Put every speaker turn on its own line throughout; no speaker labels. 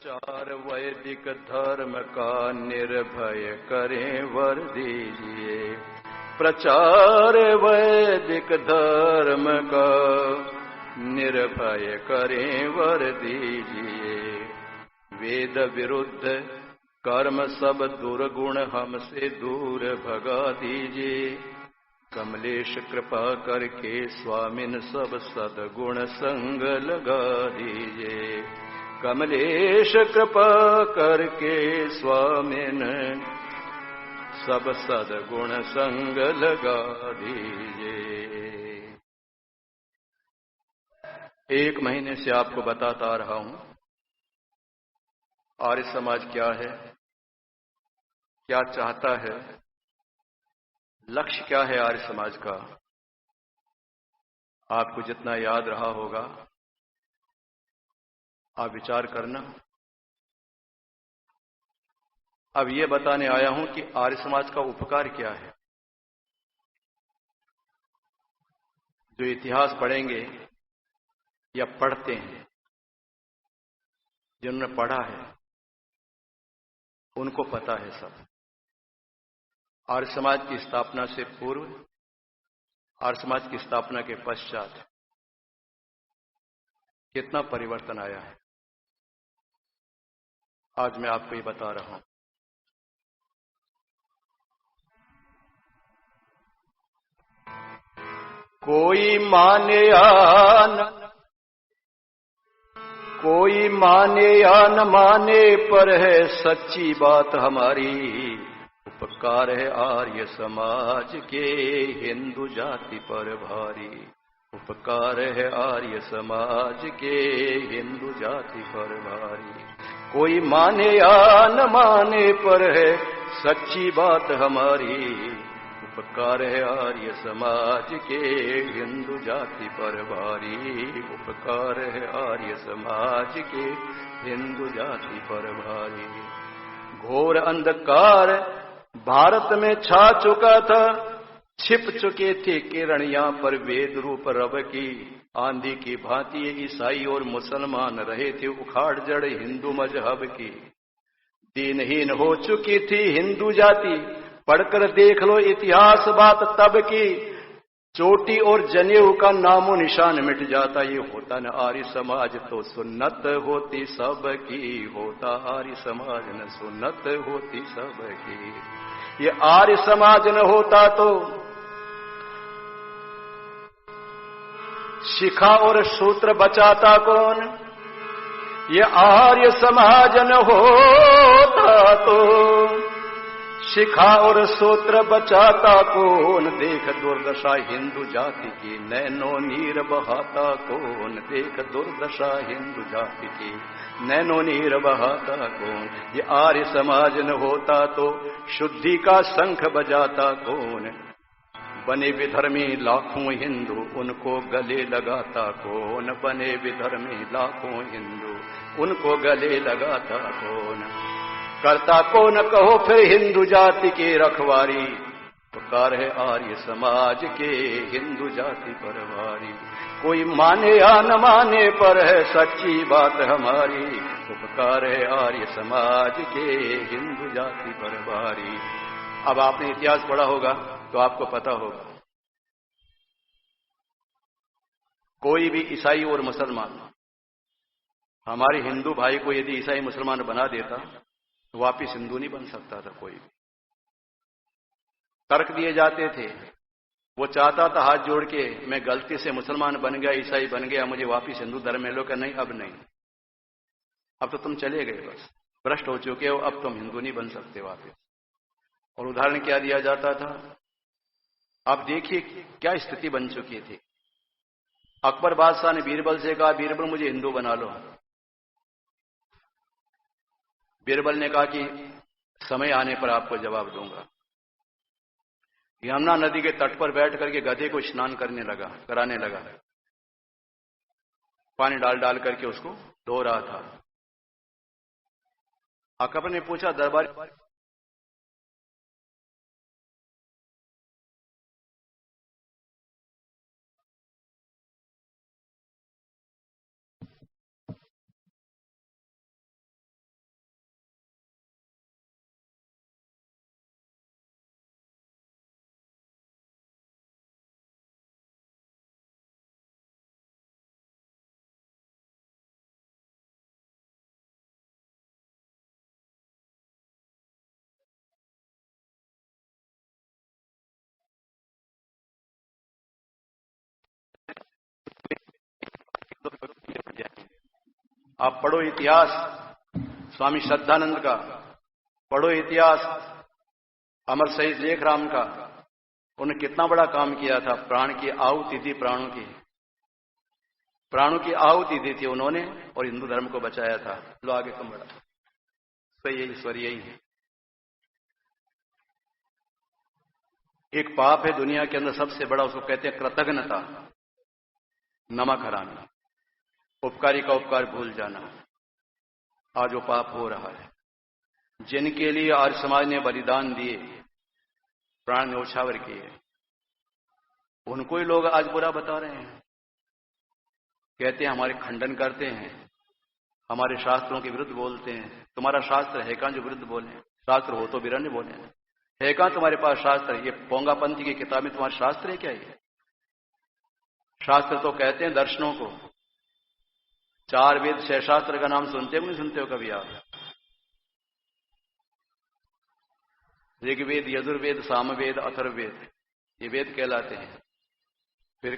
चार वैदिक धर्म का निर्भय करें वर दीजिए। प्रचार वैदिक धर्म का निर्भय करें वर दीजिए। वेद विरुद्ध कर्म सब दुर्गुण हमसे दूर भगा दीजिए। कमलेश कृपा करके स्वामिन सब सद्गुण संग लगा दीजिए। कमलेश कृपा करके स्वामिन सब सद्गुण संग लगा दीजिए। 1 महीने से आपको बताता आ रहा हूं आर्य समाज क्या है, क्या चाहता है, लक्ष्य क्या है आर्य समाज का। आपको जितना याद रहा होगा आप विचार करना। अब ये बताने आया हूं कि आर्य समाज का उपकार क्या है। जो इतिहास पढ़ेंगे या पढ़ते हैं, जिन्होंने पढ़ा है उनको पता है सब। आर्य समाज की स्थापना से पूर्व, आर्य समाज की स्थापना के पश्चात कितना परिवर्तन आया है, आज मैं आपको ये बता रहा हूं। कोई माने या न कोई माने या न माने, पर है सच्ची बात हमारी। उपकार है आर्य समाज के हिंदू जाति पर भारी। उपकार है आर्य समाज के हिंदू जाति पर भारी। कोई माने या न माने, पर है सच्ची बात हमारी। उपकार है आर्य समाज के हिंदू जाति पर भारी। उपकार है आर्य समाज के हिंदू जाति पर भारी। घोर अंधकार भारत में छा चुका था। छिप चुके थे किरणियां पर वेद रूप रब की। आंधी की भांति ईसाई और मुसलमान रहे थे उखाड़ जड़ हिंदू मजहब की। दीनहीन हो चुकी थी हिंदू जाति, पढ़कर देख लो इतिहास बात तब की। चोटी और जनेऊ का नामो निशान मिट जाता ये होता न आर्य समाज तो सुन्नत होती सबकी। होता आर्य समाज न सुन्नत होती सबकी। ये आर्य समाज न होता तो शिखा और सूत्र बचाता कौन। ये आर्य समाज न होता तो शिखा और सूत्र बचाता कौन। देख दुर्दशा हिंदू जाति की नैनो नीर बहाता कौन। देख दुर्दशा हिंदू जाति की नैनो नीर बहाता कौन। ये आर्य समाज न होता तो शुद्धि का शंख बजाता कौन। बने विधर्मी लाखों हिंदू उनको गले लगाता कौन। बने विधर्मी लाखों हिंदू उनको गले लगाता कौन। करता कौन कहो फिर हिंदू जाति की रखवारी। उपकार है आर्य समाज के हिंदू जाति पर भारी। कोई माने या न माने, पर है सच्ची बात हमारी। उपकार है आर्य समाज के हिंदू जाति पर भारी। अब आपने इतिहास पढ़ा होगा तो आपको पता होगा, कोई भी ईसाई और मुसलमान हमारे हिंदू भाई को यदि ईसाई मुसलमान बना देता तो वापिस हिंदू नहीं बन सकता था। कोई भी तर्क दिए जाते थे। वो चाहता था हाथ जोड़ के मैं गलती से मुसलमान बन गया, ईसाई बन गया, मुझे वापिस हिंदू धर्म में लो। क्या नहीं, अब नहीं, अब तो तुम चले गए, बस भ्रष्ट हो चुके हो, अब तुम हिंदू नहीं बन सकते वापिस। और उदाहरण क्या दिया जाता था, आप देखिए क्या स्थिति बन चुकी थी। अकबर बादशाह ने बीरबल से कहा, बीरबल मुझे हिंदू बना लो। बीरबल ने कहा कि समय आने पर आपको जवाब दूंगा। यमुना नदी के तट पर बैठ करके गधे को स्नान कराने लगा। पानी डाल डाल करके उसको धो रहा था। अकबर ने पूछा, दरबार आप पढ़ो इतिहास स्वामी श्रद्धानंद का, पढ़ो इतिहास अमर शहीद लेखराम का। उन्होंने कितना बड़ा काम किया था, प्राण की आहुति दी, प्राणों की आहुति दी थी उन्होंने और हिंदू धर्म को बचाया था। लो आगे कम बढ़ा, तो ये ईश्वर यही है। एक पाप है दुनिया के अंदर सबसे बड़ा, उसको कहते हैं कृतज्ञता, नमक हराना, उपकारी का उपकार भूल जाना। आज वो पाप हो रहा है। जिनके लिए आर्य समाज ने बलिदान दिए, प्राण न्यौछावर किए, उनको ही लोग आज बुरा बता रहे हैं। कहते हैं हमारे खंडन करते हैं, हमारे शास्त्रों के विरुद्ध बोलते हैं। तुम्हारा शास्त्र है कहां जो विरुद्ध बोले? शास्त्र हो तो विरण्य बोले, है कहां तुम्हारे पास शास्त्र? ये पोंगापंथी की किताब में तुम्हारा शास्त्र है क्या? ये शास्त्र तो कहते हैं दर्शनों को। 4 वेद 6 शास्त्र का नाम सुनते हो नहीं सुनते हो कभी आप? ऋग्वेद, यजुर्वेद, सामवेद, अथर्ववेद, ये वेद कहलाते हैं। फिर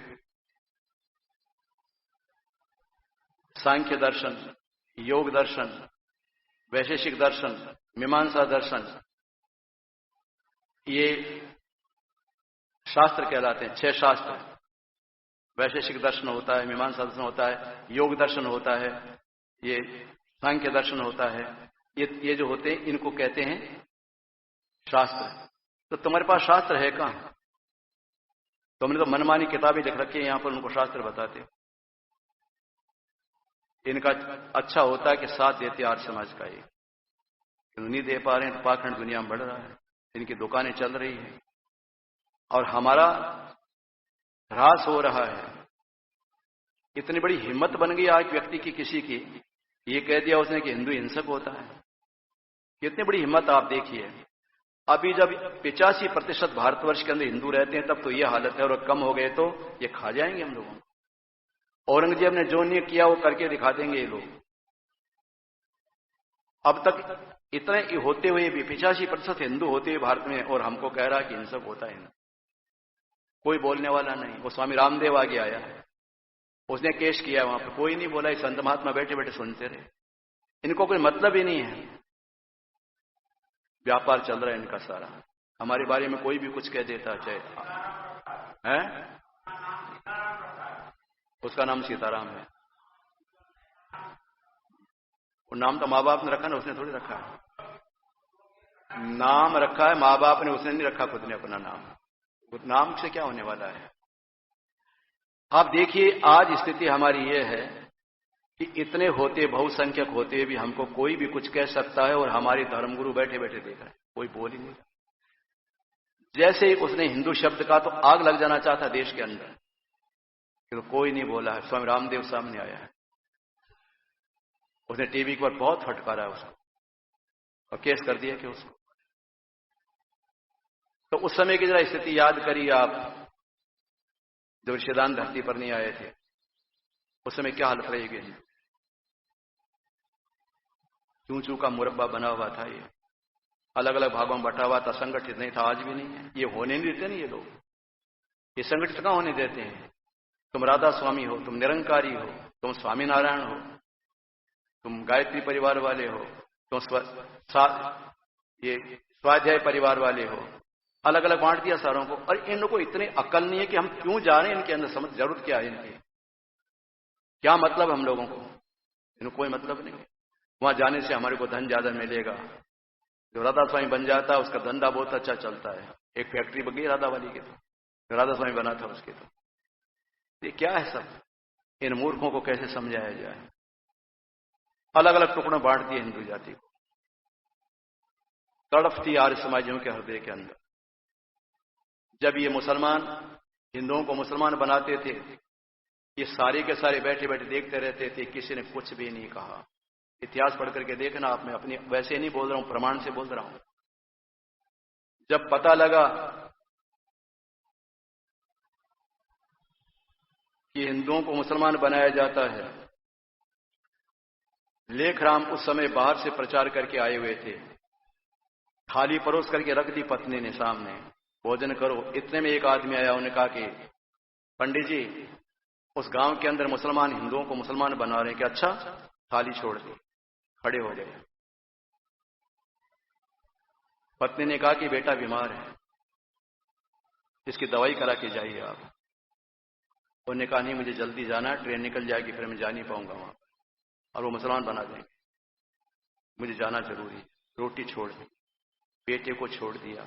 सांख्य दर्शन, योग दर्शन, वैशेषिक दर्शन, मीमांसा दर्शन, ये शास्त्र कहलाते हैं। 6 शास्त्र। वैशेषिक दर्शन होता है, मीमांसा दर्शन होता है, योग दर्शन होता है, ये सांख्य दर्शन होता है। ये जो होते हैं इनको कहते हैं शास्त्र। तो तुम्हारे पास शास्त्र है कहां? तुमने तो मनमानी किताबें लिख रखी है, यहां पर उनको शास्त्र बताते हो। इनका अच्छा होता है कि साथ देते आर्य समाज का, ये नहीं दे पा रहे हैं तो पाखंड दुनिया में बढ़ रहा है, इनकी दुकानें चल रही हैं और हमारा ह्रास हो रहा है। इतनी बड़ी हिम्मत बन गई आज व्यक्ति की, किसी की, ये कह दिया उसने कि हिंदू हिंसक होता है। कितनी बड़ी हिम्मत आप देखिए। अभी जब 85% भारतवर्ष के अंदर हिंदू रहते हैं तब तो ये हालत है, और कम हो गए तो ये खा जाएंगे हम लोगों को। औरंगजेब ने जो नहीं किया वो करके दिखा देंगे ये लोग। अब तक इतने होते हुए भी 85% हिंदू होते हुए भारत में, और हमको कह रहा है कि हिंसक होता है। कोई बोलने वाला नहीं। वो स्वामी रामदेव आगे आया है, उसने केस किया, वहां पर कोई नहीं बोला। संत महात्मा बैठे बैठे सुनते रहे। इनको कोई मतलब ही नहीं है, व्यापार चल रहा है इनका सारा। हमारे बारे में कोई भी कुछ कह देता, चाहे है, उसका नाम सीताराम है। वो नाम तो माँ बाप ने रखा ना, उसने थोड़ी रखा है। नाम रखा है माँ बाप ने, उसने नहीं रखा खुद ने अपना नाम। उस नाम से क्या होने वाला है? आप देखिए आज स्थिति हमारी ये है कि इतने होते, बहुसंख्यक होते भी हमको कोई भी कुछ कह सकता है, और हमारे धर्मगुरु बैठे बैठे देख रहे हैं, कोई बोल ही नहीं। जैसे ही उसने हिंदू शब्द का तो आग लग जाना चाहता देश के अंदर, तो कोई नहीं बोला है। स्वामी रामदेव सामने आया है, उसने टीवी पर बहुत फटकारा उसको और केस कर दिया कि उसको। तो उस समय की जरा स्थिति याद करिए आप, जब ऋषिदान धरती पर नहीं आए थे, उस समय क्या हालत रहेगी। चू चू का मुरब्बा बना हुआ था, ये अलग अलग भागों में बटा हुआ था, संगठित नहीं था। आज भी नहीं है, ये होने नहीं देते नहीं ये लोग। ये संगठित कहां होने देते हैं? तुम राधा स्वामी हो, तुम निरंकारी हो, तुम स्वामीनारायण हो, तुम गायत्री परिवार वाले हो, तुम ये स्वाध्याय परिवार वाले हो, अलग अलग बांट दिया सारों को। और इन लोगों को इतनी अकल नहीं है कि हम क्यों जा रहे हैं इनके अंदर, समझ जरूरत क्या है इनकी, क्या मतलब हम लोगों को? इनको कोई मतलब नहीं है। वहां जाने से हमारे को धन ज्यादा मिलेगा। जो राधा स्वामी बन जाता है उसका धंधा बहुत अच्छा चलता है। एक फैक्ट्री बन गई राधा वाली के, तो राधा स्वामी बना था उसके। तो ये क्या है सब? इन मूर्खों को कैसे समझाया जाए? अलग अलग टुकड़ों बांट दिए हिंदू जाति को। तड़फ थी आर्य समाजियों के हृदय के अंदर। जब ये मुसलमान हिंदुओं को मुसलमान बनाते थे, ये सारे के सारे बैठे बैठे देखते रहते थे, किसी ने कुछ भी नहीं कहा। इतिहास पढ़ करके देखना आप, मैं अपनी वैसे नहीं बोल रहा हूं, प्रमाण से बोल रहा हूं। जब पता लगा कि हिंदुओं को मुसलमान बनाया जाता है, लेखराम उस समय बाहर से प्रचार करके आए हुए थे। थाली परोस करके रख दी पत्नी ने सामने, भोजन करो। इतने में एक आदमी आया, उन्होंने कहा कि पंडित जी, उस गांव के अंदर मुसलमान हिंदुओं को मुसलमान बना रहे हैं कि अच्छा, थाली छोड़ दी, खड़े हो गए। पत्नी ने कहा कि बेटा बीमार है, इसकी दवाई करा के जाइए आप। उन्होंने कहा नहीं, मुझे जल्दी जाना है, ट्रेन निकल जाएगी, फिर मैं जा नहीं पाऊंगा वहां, और वो मुसलमान बना देंगे, मुझे जाना जरूरी है। रोटी छोड़ दी, बेटे को छोड़ दिया,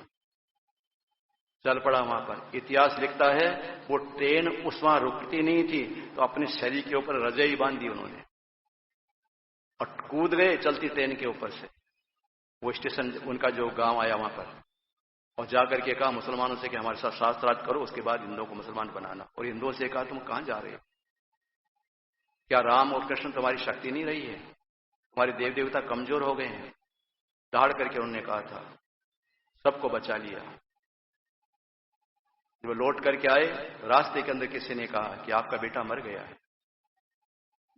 चल पड़ा वहां पर। इतिहास लिखता है वो ट्रेन उस वहां रुकती नहीं थी, तो अपने शरीर के ऊपर रजाई बांधी उन्होंने और कूद गए चलती ट्रेन के ऊपर से। वो स्टेशन उनका जो गांव आया वहां पर, और जाकर के कहा मुसलमानों से कि हमारे साथ शास्त्रार्थ करो, उसके बाद हिंदुओं को मुसलमान बनाना। और हिंदुओं से कहा तुम कहां जा रहे हो? क्या राम और कृष्ण तुम्हारी शक्ति नहीं रही है? तुम्हारे देव देवता कमजोर हो गए हैं? दहाड़ करके उन्होंने कहा था, सबको बचा लिया। जब लौट करके आए, रास्ते के अंदर किसी ने कहा कि आपका बेटा मर गया है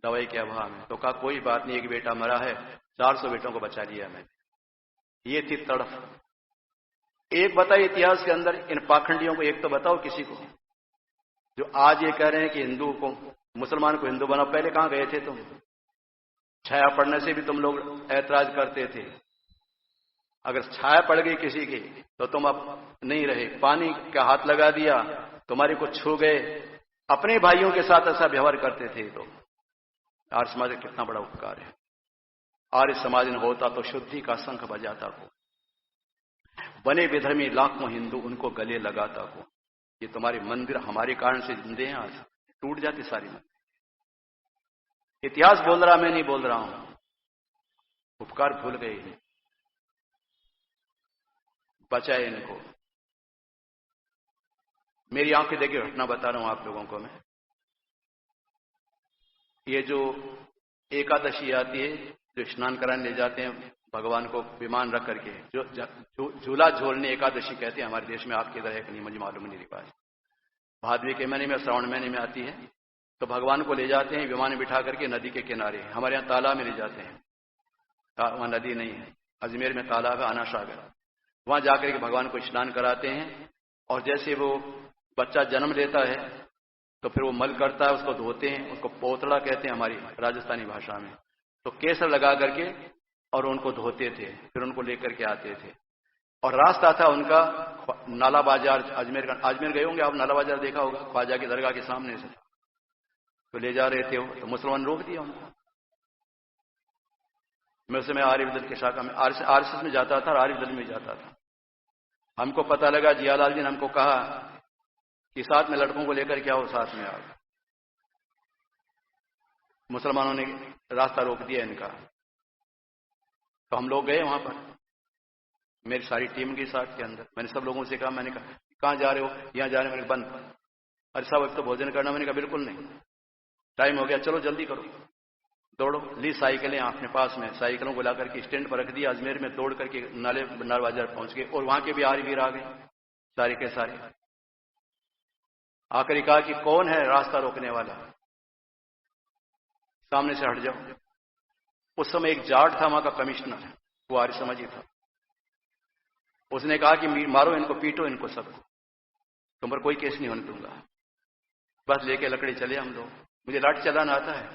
दवाई के अभाव में। तो कहा कोई बात नहीं, एक बेटा मरा है, 400 बेटों को बचा लिया मैंने। ये थी तड़फ। एक बताइए इतिहास के अंदर इन पाखंडियों को, एक तो बताओ किसी को जो आज ये कह रहे हैं कि हिंदू को, मुसलमान को हिंदू बनाओ। पहले कहां गए थे तुम? छाया पड़ने से भी तुम लोग ऐतराज करते थे। अगर छाया पड़ गई किसी की तो तुम अब नहीं रहे। पानी का हाथ लगा दिया, तुम्हारे को छू गए, अपने भाइयों के साथ ऐसा व्यवहार करते थे। तो आर्य समाज का कितना बड़ा उपकार है। आर्य समाज ने होता तो शुद्धि का शंख बजाता को, बने विधर्मी लाखों हिंदू उनको गले लगाता को। ये तुम्हारे मंदिर हमारे कारण से जिंदे हैं, आज टूट जाती सारी मंदिर। इतिहास बोल रहा, मैं नहीं बोल रहा हूं। उपकार भूल गए, बचाए इनको। मेरी आंखें देखिए घटना बता रहा हूं आप लोगों को मैं। ये जो एकादशी आती है, जो स्नान कराने ले जाते हैं भगवान को विमान रख करके, जो झूला झोलने एकादशी कहते हैं हमारे देश में। आपके इधर है कि नहीं मुझे मालूम नहीं रिवाज। भादवी के महीने में, श्रावण महीने में आती है। तो भगवान को ले जाते हैं विमान में बिठा करके नदी के किनारे। हमारे यहाँ तालाब में ले जाते हैं, वहां नदी नहीं है। अजमेर में तालाब है, आना सागर। वहां जाकर के भगवान को स्नान कराते हैं। और जैसे वो बच्चा जन्म लेता है तो फिर वो मल करता है, उसको धोते हैं, उसको पोतड़ा कहते हैं हमारी राजस्थानी भाषा में। तो केसर लगा करके और उनको धोते थे, फिर उनको लेकर के आते थे। और रास्ता था उनका नाला बाजार, अजमेर का। अजमेर गए होंगे आप, नाला बाजार देखा होगा, ख्वाजा की दरगाह के सामने से। तो ले जा रहे थे वो, तो मुसलमान रोक दिया उनको। मैं उस समय आर्य विदल की शाखा में, आरएसएस में जाता था और आर्य विदल में जाता था। हमको पता लगा, जियालाल जी ने हमको कहा कि साथ में लड़कों को लेकर के आओ, साथ में आओ। मुसलमानों ने रास्ता रोक दिया इनका। तो हम लोग गए वहां पर, मेरी सारी टीम के साथ के अंदर। मैंने सब लोगों से कहा, मैंने कहा कहां जा रहे हो? यहां जा रहे हैं। मैंने बंद। अरे साहब अब तो भोजन करना। मैंने कहा बिल्कुल नहीं, टाइम हो गया, चलो जल्दी करो, दौड़ो। ली साइकिलें अपने पास में, साइकिलों को ला करके स्टैंड पर रख दिया। अजमेर में दौड़ करके नाला बाजार पहुंच गए। और वहां के भी आर्य वीर आ गए सारे के सारे। आखिरी कहा कि कौन है रास्ता रोकने वाला, सामने से हट जाओ। उस समय एक जाट था वहां का कमिश्नर, वो आर्य समाजी था। उसने कहा कि मारो इनको, पीटो इनको सबको, तुम पर कोई केस नहीं होने दूंगा। बस लेके लकड़ी चले हम लोग। मुझे लाठी चलाना आता है,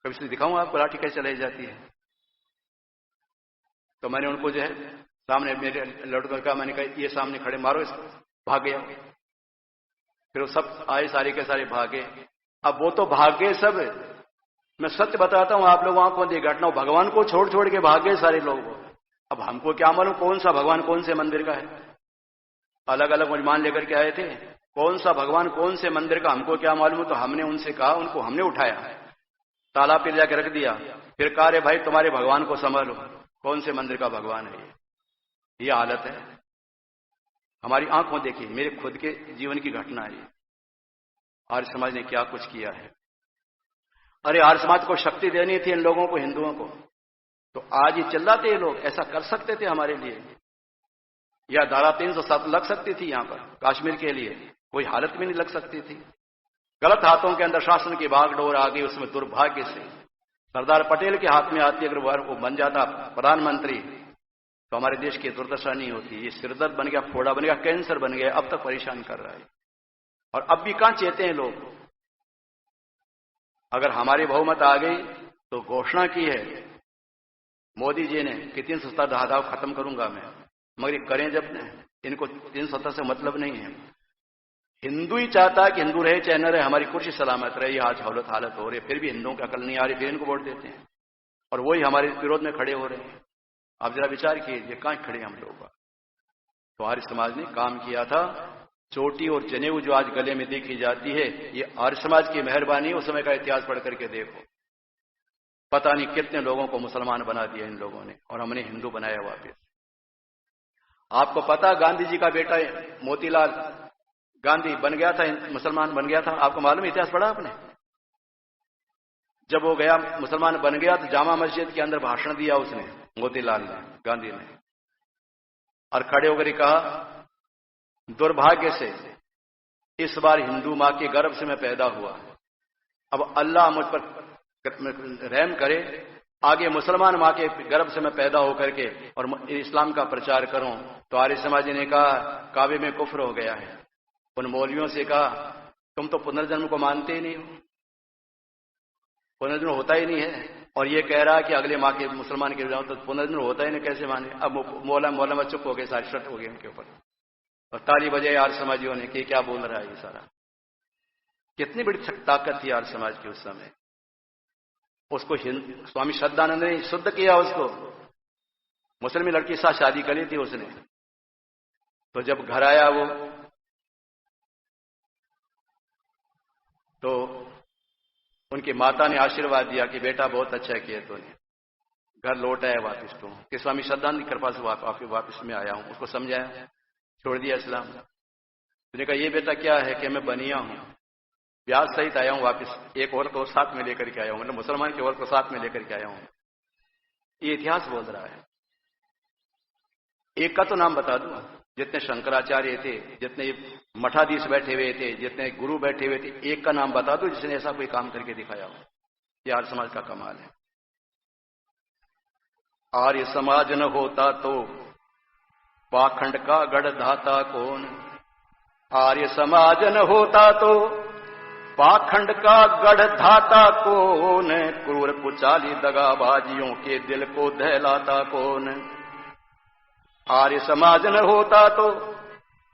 कभी से दिखाऊं आपको लाठी कैसे चलाई जाती है। तो मैंने उनको जो है सामने, मेरे लड़कों का मैंने कहा ये सामने खड़े, मारो इसको। भाग गया। फिर वो सब आए, सारे के सारे भागे। अब वो तो भाग गए सब, मैं सत्य बताता हूं आप लोगों को, ये घटना भगवान को छोड़ छोड़ के भाग गए सारे लोग। अब हमको क्या मालूम कौन सा भगवान कौन से मंदिर का है। अलग अलग मान लेकर के आए थे, कौन सा भगवान कौन से मंदिर का हमको क्या मालूम। तो हमने उनसे कहा, उनको हमने उठाया, तालाब पे जाकर रख दिया। फिर कहा रे भाई तुम्हारे भगवान को संभालो, कौन से मंदिर का भगवान है ये हालत है हमारी। आंखों देखी, मेरे खुद के जीवन की घटना है। आर्य समाज ने क्या कुछ किया है। अरे आर्य समाज को शक्ति देनी थी इन लोगों को, हिंदुओं को, तो आज ये चिल्लाते ये लोग। ऐसा कर सकते थे हमारे लिए, या धारा 307 लग सकती थी यहां पर कश्मीर के लिए, कोई हालत में नहीं लग सकती थी। गलत हाथों के अंदर शासन की बागडोर आ गई। उसमें दुर्भाग्य से सरदार पटेल के हाथ में आती, अगर वो बन जाता प्रधानमंत्री तो हमारे देश की दुर्दशा नहीं होती। ये सिरदर्द बन गया, फोड़ा बन गया, कैंसर बन गया, अब तक परेशान कर रहा है। और अब भी कहां चेते हैं लोग। अगर हमारी बहुमत आ गई तो घोषणा की है मोदी जी ने कि 370 धाराओं खत्म करूंगा मैं, मगर ये करें जब इनको 370 से मतलब नहीं है। हिंदू ही चाहता है कि हिंदू रहे चाहे न रहे, हमारी कुर्सी सलामत रहे। ये आज हालत हो रही है, फिर भी हिंदुओं की अकल नहीं आ रही, फिर इनको वोट देते हैं और वही हमारे विरोध में खड़े हो रहे हैं। आप जरा विचार कीजिए कहां खड़े हम लोग। तो आर्य समाज ने काम किया था। चोटी और जनेऊ जो आज गले में देखी जाती है, ये आर्य समाज की मेहरबानी। उस समय का इतिहास पढ़ करके देखो, पता नहीं कितने लोगों को मुसलमान बना दिया इन लोगों ने, और हमने हिंदू बनाया वापिस। आपको पता गांधी जी का बेटा मोतीलाल गांधी बन गया था, मुसलमान बन गया था। आपको मालूम इतिहास पढ़ा आपने? जब वो गया मुसलमान बन गया तो जामा मस्जिद के अंदर भाषण दिया उसने, मोतीलाल ने, गांधी ने, और खड़े होकर कहा दुर्भाग्य से इस बार हिंदू मां के गर्भ से मैं पैदा हुआ, अब अल्लाह मुझ पर रहम करे, आगे मुसलमान मां के गर्भ से मैं पैदा होकर के और इस्लाम का प्रचार करूं। तो आर्य समाज ने कहा काबे में कुफ्र हो गया है। उन मौलवियों से कहा तुम तो पुनर्जन्म को मानते ही नहीं हो, पुनर्जन्म होता ही नहीं है, और ये कह रहा है कि अगले माँ के मुसलमान के जाओ तो पुनर्जन्म होता ही नहीं, कैसे माने। अब मौलाना चुप हो गए, सारी शर्त हो गई उनके ऊपर, और ताली बजाई आर्य समाजियों ने कि क्या बोल रहा है ये सारा। कितनी बड़ी ताकत थी आर्य समाज की उस समय। उसको स्वामी श्रद्धानंद ने शुद्ध किया, उसको मुस्लिम लड़की के साथ शादी करी थी उसने। तो जब घर आया वो, तो उनकी माता ने आशीर्वाद दिया कि बेटा बहुत अच्छा किया तूने, घर लौट आया वापिस। तो कि स्वामी श्रद्धानंद की कृपा से वापिस में आया हूं। उसको समझाया, छोड़ दिया इस्लाम। उसने कहा ये बेटा क्या है कि मैं बनिया हूं, ब्याज सहित आया हूं वापिस, एक और को साथ में लेकर के आया हूं, मतलब मुसलमान की और को साथ में लेकर के आया हूं। ये इतिहास बोल रहा है। एक का तो नाम बता दूं, जितने शंकराचार्य थे, जितने मठाधीश बैठे हुए थे, जितने गुरु बैठे हुए थे, एक का नाम बता दो जिसने ऐसा कोई काम करके दिखाया हो। ये आर्य समाज का कमाल है। आर्य समाज न होता तो पाखंड का गढ़ धाता कौन। आर्य समाज न होता तो पाखंड का गढ़ धाता कौन। क्रूर कुचाली दगाबाजियों के दिल को दहलाता कौन। आर्य समाज न होता तो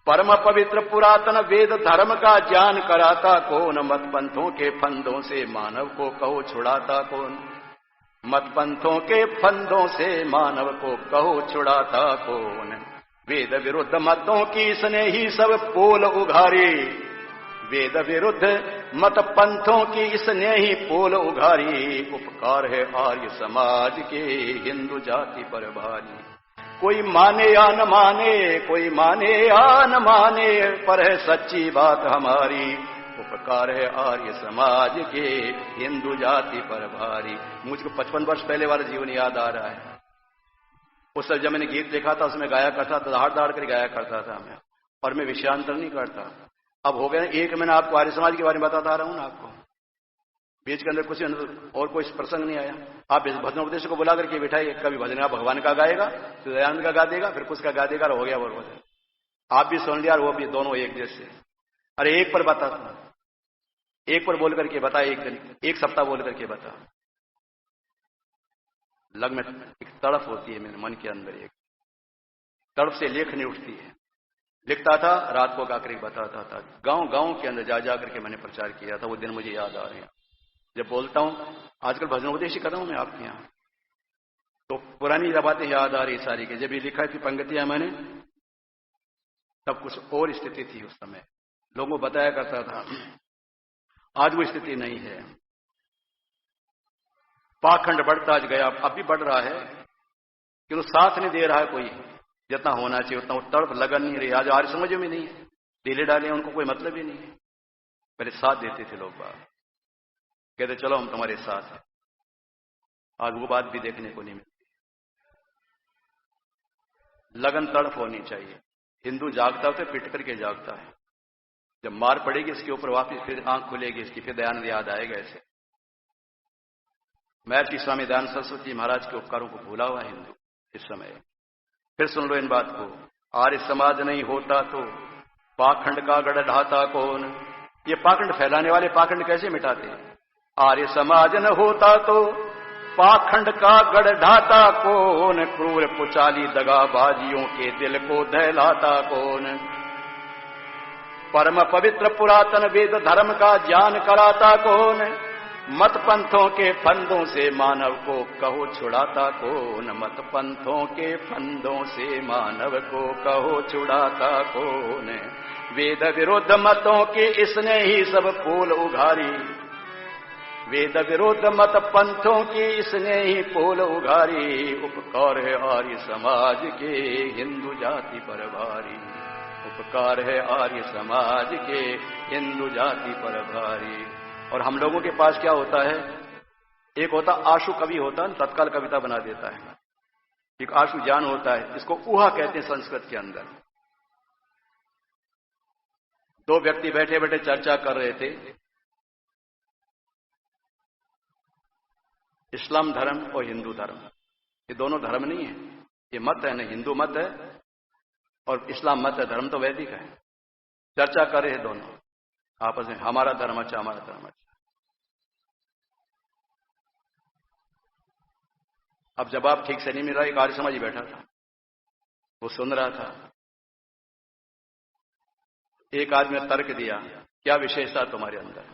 परम पवित्र पुरातन वेद धर्म का ज्ञान कराता कौन। मत पंथों के फंदों से मानव को कहो छुड़ाता कौन। मत पंथों के फंदों से मानव को कहो छुड़ाता कौन। वेद विरुद्ध मतों की इसने ही सब पोल उघारी। वेद विरुद्ध मत पंथों की इसने ही पोल उघारी। उपकार है आर्य समाज के हिंदू जाति पर भारी। कोई माने या न माने, कोई माने या न माने, पर है सच्ची बात हमारी। उपकार है आर्य समाज के हिंदू जाति पर भारी। मुझको 55 वर्ष पहले वाला जीवन याद आ रहा है। उस समय जब मैंने गीत देखा था उसमें गाया करता था, दहाड़ दहाड़ कर गाया करता था मैं, और मैं विषयांतर नहीं करता। अब हो गया एक महीना आपको आर्य समाज के बारे में बताता आ रहा हूं ना आपको। बीच के अंदर कुछ और कोई प्रसंग नहीं आया। आप इस भजन उपदेश को बुला करके बिठाइए, कभी भजन आप भगवान का गाएगा, तो दयानंद का गा देगा, फिर कुछ का गा देगा, हो गया वो भजन। आप भी सुन लिया और वो भी, दोनों एक जैसे। अरे एक पर बता, एक पर बोल करके बता, एक दिन एक सप्ताह बोल करके बता। लग में एक तड़फ होती है मेरे मन के अंदर, एक तड़फ से लेखनी उठती है। लिखता था, रात को गाकर बताता था। गांव गांव के अंदर जा जा करके मैंने प्रचार किया था। वो दिन मुझे याद आ रहे हैं। जब बोलता हूं, आजकल भजन उपदेश ही कर रहा हूं मैं आपके यहां, तो पुरानी बातें याद आ रही सारी की। जब ये लिखा थी पंक्तियां मैंने, तब कुछ और स्थिति थी उस समय, लोगों को बताया करता था। आज वो स्थिति नहीं है। पाखंड बढ़ता गया, अब भी बढ़ रहा है, कि वो साथ नहीं दे रहा है कोई, जितना होना चाहिए उतना। वो तड़प लगन नहीं रही। आज आर्य समझ में नहीं है, ढीले डाले उनको कोई मतलब ही नहीं है। पहले साथ देते थे लोग बात, कहते चलो हम तुम्हारे साथ हैं। आज वो बात भी देखने को नहीं मिलती। लगन तड़प होनी चाहिए। हिंदू जागता है तो पिट करके जागता है। जब मार पड़ेगी इसके ऊपर वापिस फिर आंख खुलेगी इसकी, फिर दयानंद याद आएगा। ऐसे महर्षि स्वामी दयानंद सरस्वती महाराज के उपकारों को भूला हुआ हिंदू इस समय। फिर सुन लो इन बात को। आर्य समाज नहीं होता तो पाखंड का गढ़ ढाता कौन। ये पाखंड फैलाने वाले पाखंड कैसे मिटाते हैं। आर्य समाज न होता तो पाखंड का गढ़ ढाता कौन, क्रूर पुचाली दगाबाजियों के दिल को दहलाता कौन। परम पवित्र पुरातन वेद धर्म का ज्ञान कराता कौन, मत पंथों के फंदों से मानव को कहो छुड़ाता कौन, मत पंथों के फंदों से मानव को कहो छुड़ाता कौन। वेद विरुद्ध मतों के इसने ही सब फूल उघारी, वेद विरुद्ध मत पंथों की इसने ही पोल उघारी। उपकार है आर्य समाज के हिंदू जाति पर भारी, उपकार है आर्य समाज के हिंदू जाति पर भारी। और हम लोगों के पास क्या होता है, एक होता आशु कवि होता है, तत्काल कविता बना देता है। एक आशु ज्ञान होता है, इसको ऊहा कहते हैं संस्कृत के अंदर। दो व्यक्ति बैठे बैठे चर्चा कर रहे थे, इस्लाम धर्म और हिंदू धर्म। ये दोनों धर्म नहीं है, ये मत है, न हिंदू मत है और इस्लाम मत है, धर्म तो वैदिक है। चर्चा कर रहे हैं दोनों आपस में, हमारा धर्म अच्छा, हमारा धर्म अच्छा। अब जवाब ठीक से नहीं मिल रहा। एक आर्य समाजी बैठा था, वो सुन रहा था। एक आदमी ने तर्क दिया, क्या विशेषता तुम्हारे अंदर?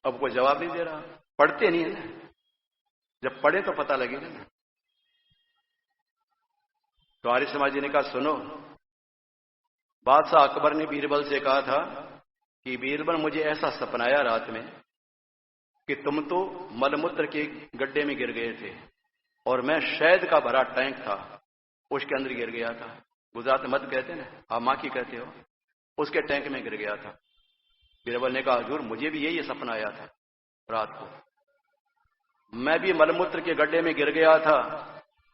अब कोई जवाब नहीं दे रहा, पढ़ते नहीं है ना, जब पढ़े तो पता लगेगा ना। तो आर्य समाजी ने कहा, सुनो, बादशाह अकबर ने बीरबल से कहा था कि बीरबल मुझे ऐसा सपना आया रात में कि तुम तो मलमूत्र के गड्ढे में गिर गए थे और मैं शहद का भरा टैंक था, उसके अंदर गिर गया था। गुजरात में मत कहते ना, आप माँ की कहते हो, उसके टैंक में गिर गया था। बीरबल ने कहा, हुजूर मुझे भी यही सपना आया था रात को, मैं भी मलमूत्र के गड्ढे में गिर गया था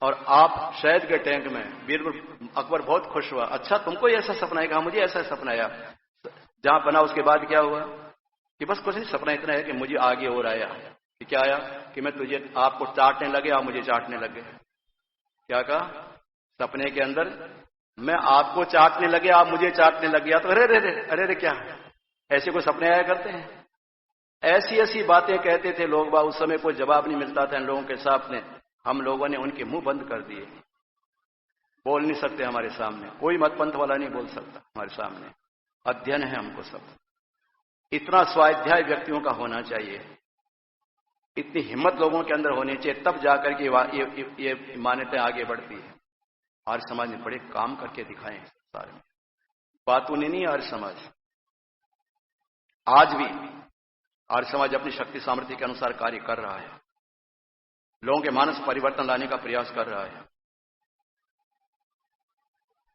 और आप शहद के टैंक में। बीरबल अकबर बहुत खुश हुआ, अच्छा तुमको ऐसा सपना आया? मुझे ऐसा सपना आया। जहां बना उसके बाद क्या हुआ कि बस कुछ नहीं, सपना इतना है कि मुझे आगे और आया कि क्या आया कि मैं तुझे आपको चाटने लगे, आप मुझे चाटने लगे। क्या कहा? सपने के अंदर मैं आपको चाटने लगे, आप मुझे चाटने लग गया। तो अरे अरे अरे अरे क्या ऐसे कोई सपने आया करते हैं? ऐसी ऐसी बातें कहते थे लोग बाग। उस समय कोई जवाब नहीं मिलता था इन लोगों के सामने। हम लोगों ने उनके मुंह बंद कर दिए, बोल नहीं सकते हमारे सामने, कोई मतपंथ वाला नहीं बोल सकता हमारे सामने। अध्ययन है हमको सब, इतना स्वाध्याय व्यक्तियों का होना चाहिए, इतनी हिम्मत लोगों के अंदर होनी चाहिए, तब जाकर के ये मान्यताएं आगे बढ़ती है। आर्य समाज ने बड़े काम करके दिखाए सारे में, बातों ने नहीं। आर्य समाज आज भी, आर्य समाज अपनी शक्ति सामर्थ्य के अनुसार कार्य कर रहा है, लोगों के मानस परिवर्तन लाने का प्रयास कर रहा है,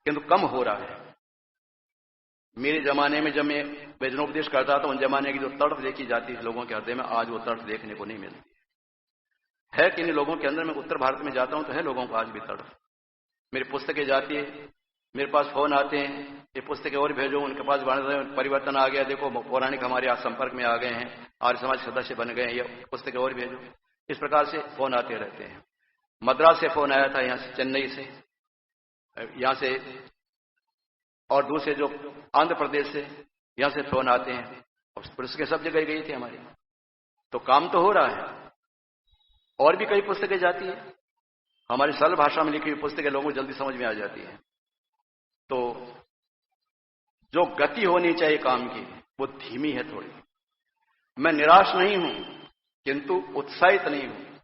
किंतु कम हो रहा है। मेरे जमाने में जब मैं वैजनोपदेश करता था, उन जमाने की जो तड़प देखी जाती है लोगों के हृदय में, आज वो तड़प देखने को नहीं मिलती है। कि नहीं लोगों के अंदर? मैं उत्तर भारत में जाता हूं तो है लोगों को आज भी तड़प। मेरी पुस्तकें जाती है, मेरे पास फोन आते हैं, ये पुस्तकें और भेजो, उनके पास परिवर्तन आ गया, देखो पौराणिक हमारे यहाँ संपर्क में आ गए हैं, आर्य समाज सदस्य बन गए हैं, ये पुस्तकें और भेजो। इस प्रकार से फोन आते रहते हैं। मद्रास से फोन आया था, यहाँ से, चेन्नई से, यहाँ से, और दूसरे जो आंध्र प्रदेश से, यहां से फोन आते हैं, और पुस्तकें सब जगह गई थी हमारी। तो काम तो हो रहा है। और भी कई पुस्तकें जाती है, हमारी सरल भाषा में लिखी हुई पुस्तकें लोगों को जल्दी समझ में आ जाती है। तो जो गति होनी चाहिए काम की, वो धीमी है थोड़ी। मैं निराश नहीं हूं, किंतु उत्साहित नहीं हूं,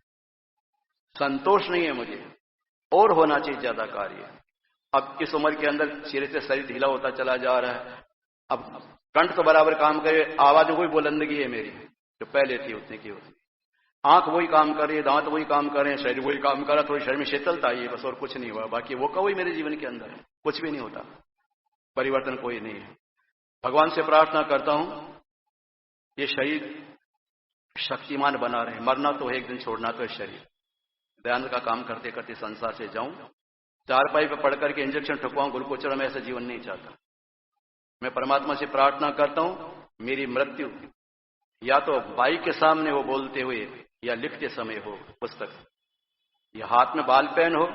संतोष नहीं है मुझे, और होना चाहिए ज्यादा कार्य। अब इस उम्र के अंदर धीरे से शरीर ढीला होता चला जा रहा है। अब कंठ तो बराबर काम करे, आवाज में वही बुलंदगी है मेरी जो पहले थी उतनी की होती। आंख वही काम कर रही है, दांत वही काम कर रहे हैं, शरीर वही काम कर रहा है, थोड़ी शरीर में शीतलता आई है बस, और कुछ नहीं हुआ। बाकी वो का वही मेरे जीवन के अंदर है, कुछ भी नहीं होता, परिवर्तन कोई नहीं है। भगवान से प्रार्थना करता हूं ये शरीर शक्तिमान बना रहे, मरना तो एक दिन, छोड़ना तो है शरीर। दयानंद का काम करते करते संसार से जाऊं, चारपाई पर पढ़ करके इंजेक्शन ठुकवाऊं, गुलकोचर में ऐसा जीवन नहीं चाहता। मैं परमात्मा से प्रार्थना करता हूं मेरी मृत्यु या तो बाई के सामने हो बोलते हुए, या लिखते समय हो पुस्तक, या हाथ में बाल पेन हो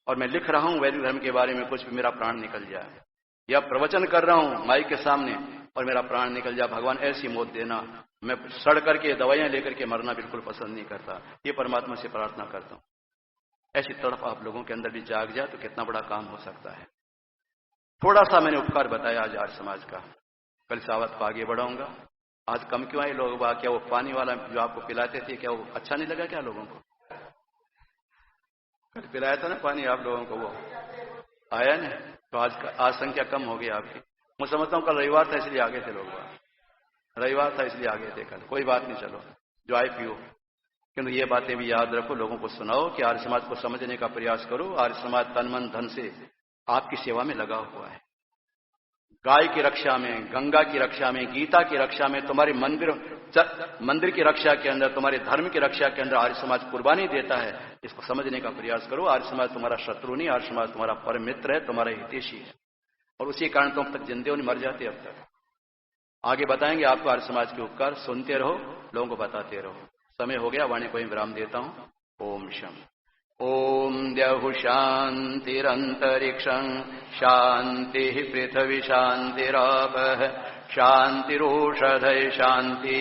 और मैं लिख रहा हूं वैदिक धर्म के बारे में कुछ भी, मेरा प्राण निकल जाए, या प्रवचन कर रहा हूं माई के सामने और मेरा प्राण निकल जाए, भगवान ऐसी मौत देना, मैं सड़ करके दवाइयां लेकर के मरना बिल्कुल पसंद नहीं करता, ये परमात्मा से प्रार्थना करता हूं। ऐसी तड़प आप लोगों के अंदर भी जाग जाए तो कितना बड़ा काम हो सकता है। थोड़ा सा मैंने उपकार बताया आज आर्य समाज का, कल सावत को आगे बढ़ाऊंगा। आज कम क्यों आए लोग? क्या वो पानी वाला जो आपको पिलाते थे, क्या वो अच्छा नहीं लगा क्या लोगों को? कल पिलाया था ना पानी आप लोगों को, वो आया ना, तो आज संख्या कम हो गई आपकी। मैं समझता हूँ कल रविवार था इसलिए आगे थे लोग, रविवार था इसलिए आगे थे कल, कोई बात नहीं, चलो जो आए पियो। किंतु ये बातें भी याद रखो, लोगों को सुनाओ कि आर्य समाज को समझने का प्रयास करो। आर्य समाज तन मन धन से आपकी सेवा में लगा हुआ है। गाय की रक्षा में, गंगा की रक्षा में, गीता की रक्षा में, तुम्हारे मंदिर की रक्षा के अंदर, तुम्हारे धर्म की रक्षा के अंदर आर्य समाज कुर्बानी देता है। इसको समझने का प्रयास करो। आर्य समाज तुम्हारा शत्रु नहीं, आर्य समाज तुम्हारा परम मित्र है, तुम्हारा हितैषी है, और उसी कारण तुम अब तक जिंदे हो, नहीं मर जाते अब तक। आगे बताएंगे आपको आर्य समाज के उपकार, सुनते रहो, लोगों को बताते रहो। समय हो गया, वाणी को ही विराम देता हूं। ओम शम। ओम द्यहु शांतिरंतरिक्षं शांति पृथ्वी शांतिरापः शांतिरोषधय शांति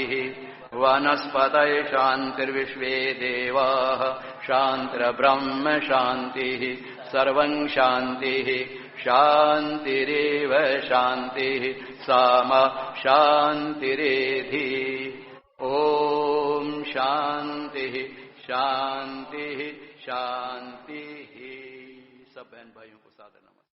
वनस्पतय शांतिर्विश्वे देवाः शांतिर्ब्रह्म शांति सर्वं शांति शांतिरेव शांति सामा शांतिरेधि। ओम शांति शांति शांति। सब बहन भाइयों को सादर नमस्कार।